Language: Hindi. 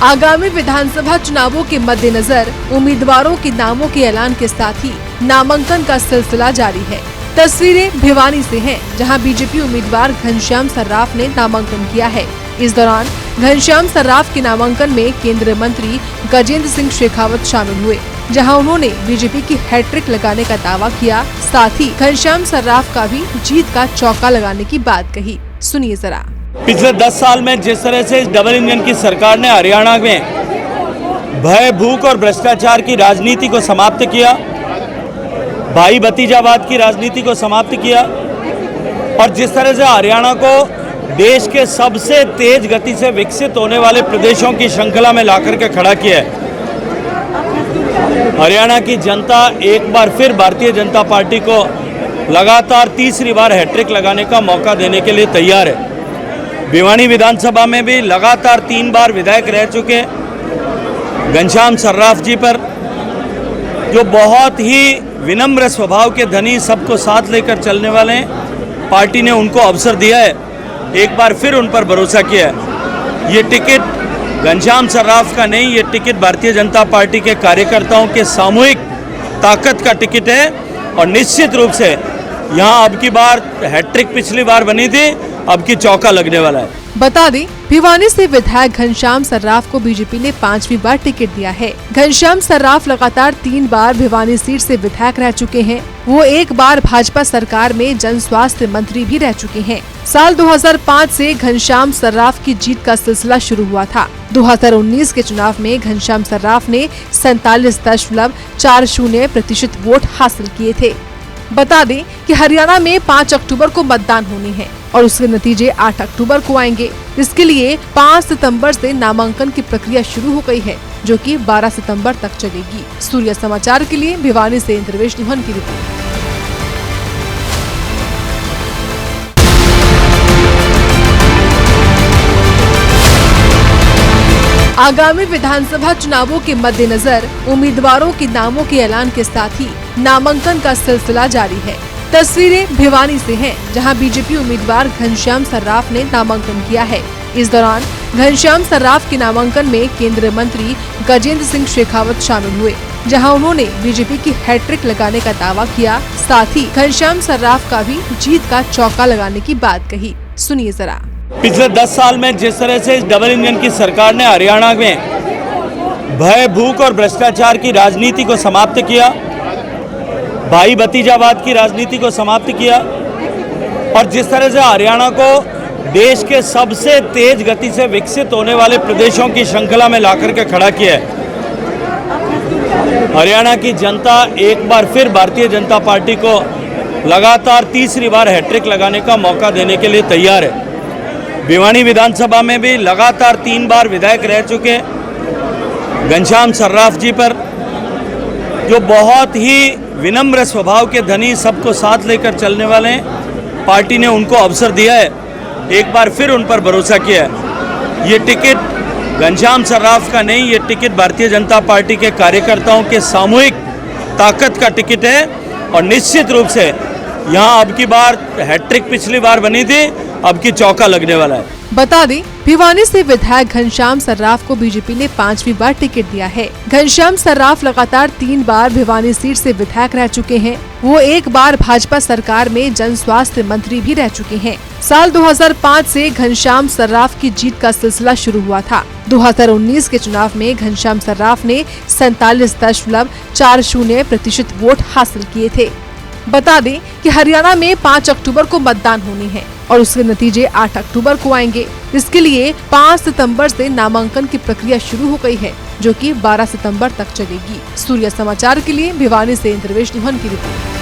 आगामी विधानसभा चुनावों के मद्देनजर उम्मीदवारों के नामों के ऐलान के साथ ही नामांकन का सिलसिला जारी है। तस्वीरें भिवानी से हैं, जहां बीजेपी उम्मीदवार घनश्याम सर्राफ ने नामांकन किया है। इस दौरान घनश्याम सर्राफ के नामांकन में केंद्रीय मंत्री गजेंद्र सिंह शेखावत शामिल हुए, जहां उन्होंने बीजेपी की हैट्रिक लगाने का दावा किया। साथ ही घनश्याम सर्राफ का भी जीत का चौका लगाने की बात कही। सुनिए जरा। पिछले 10 साल में जिस तरह से इस डबल इंजन की सरकार ने हरियाणा में भय, भूख और भ्रष्टाचार की राजनीति को समाप्त किया, भाई भतीजावाद की राजनीति को समाप्त किया और जिस तरह से हरियाणा को देश के सबसे तेज गति से विकसित होने वाले प्रदेशों की श्रृंखला में लाकर के खड़ा किया है, हरियाणा की जनता एक बार फिर भारतीय जनता पार्टी को लगातार तीसरी बार हैट्रिक लगाने का मौका देने के लिए तैयार है। भिवानी विधानसभा में भी लगातार 3 बार विधायक रह चुके घनश्याम सर्राफ जी पर, जो बहुत ही विनम्र स्वभाव के धनी, सबको साथ लेकर चलने वाले हैं। पार्टी ने उनको अवसर दिया है, एक बार फिर उन पर भरोसा किया है। ये टिकट घनश्याम सर्राफ का नहीं, ये टिकट भारतीय जनता पार्टी के कार्यकर्ताओं के सामूहिक ताकत का टिकट है और निश्चित रूप से यहाँ अब की बार हैट्रिक पिछली बार बनी थी, अब की चौका लगने वाला है। बता दें, भिवानी से विधायक घनश्याम सर्राफ को बीजेपी ने 5वीं बार टिकट दिया है। घनश्याम सर्राफ लगातार 3 बार भिवानी सीट से विधायक रह चुके हैं। वो एक बार भाजपा सरकार में जन स्वास्थ्य मंत्री भी रह चुके हैं। साल 2005 से घनश्याम सर्राफ की जीत का सिलसिला शुरू हुआ था। 2019 के चुनाव में घनश्याम सर्राफ ने 47.40% वोट हासिल किए थे। बता दें कि हरियाणा में 5 अक्टूबर को मतदान होने हैं और उसके नतीजे 8 अक्टूबर को आएंगे। इसके लिए 5 सितंबर से नामांकन की प्रक्रिया शुरू हो गई है, जो कि 12 सितंबर तक चलेगी। सूर्य समाचार के लिए भिवानी से इंद्रवेश निहन की रिपोर्ट। आगामी विधानसभा चुनावों के मद्देनजर उम्मीदवारों के नामों के ऐलान के साथ ही नामांकन का सिलसिला जारी है। तस्वीरें भिवानी से हैं, जहां बीजेपी उम्मीदवार घनश्याम सर्राफ ने नामांकन किया है। इस दौरान घनश्याम सर्राफ के नामांकन में केंद्रीय मंत्री गजेंद्र सिंह शेखावत शामिल हुए, जहां उन्होंने बीजेपी की हैट्रिक लगाने का दावा किया। साथ ही घनश्याम सर्राफ का भी जीत का चौका लगाने की बात कही। सुनिए जरा। पिछले 10 साल में जिस तरह से इस डबल इंजन की सरकार ने हरियाणा में भय, भूख और भ्रष्टाचार की राजनीति को समाप्त किया, भाई भतीजावाद की राजनीति को समाप्त किया और जिस तरह से हरियाणा को देश के सबसे तेज गति से विकसित होने वाले प्रदेशों की श्रृंखला में लाकर के खड़ा किया है, हरियाणा की जनता एक बार फिर भारतीय जनता पार्टी को लगातार तीसरी बार हैट्रिक लगाने का मौका देने के लिए तैयार है। भिवानी विधानसभा में भी लगातार 3 बार विधायक रह चुके घनश्याम सर्राफ जी पर, जो बहुत ही विनम्र स्वभाव के धनी, सबको साथ लेकर चलने वाले हैं। पार्टी ने उनको अवसर दिया है, एक बार फिर उन पर भरोसा किया है। ये टिकट घनश्याम सर्राफ का नहीं, ये टिकट भारतीय जनता पार्टी के कार्यकर्ताओं के सामूहिक ताकत का टिकट है और निश्चित रूप से यहाँ अब की बार हैट्रिक पिछली बार बनी थी, अब की चौका लगने वाला है। बता दें, भिवानी से विधायक घनश्याम सर्राफ को बीजेपी ने 5वीं बार टिकट दिया है। घनश्याम सर्राफ लगातार 3 बार भिवानी सीट से विधायक रह चुके हैं। वो एक बार भाजपा सरकार में जन स्वास्थ्य मंत्री भी रह चुके हैं। साल 2005 से घनश्याम सर्राफ की जीत का सिलसिला शुरू हुआ था। 2019 के चुनाव में घनश्याम सर्राफ ने 47.40% वोट हासिल किए थे। बता दें कि हरियाणा में 5 अक्टूबर को मतदान होने हैं और उसके नतीजे 8 अक्टूबर को आएंगे। इसके लिए 5 सितंबर से नामांकन की प्रक्रिया शुरू हो गई है, जो कि 12 सितंबर तक चलेगी। सूर्य समाचार के लिए भिवानी से इंद्रवेश निहन की रिपोर्ट।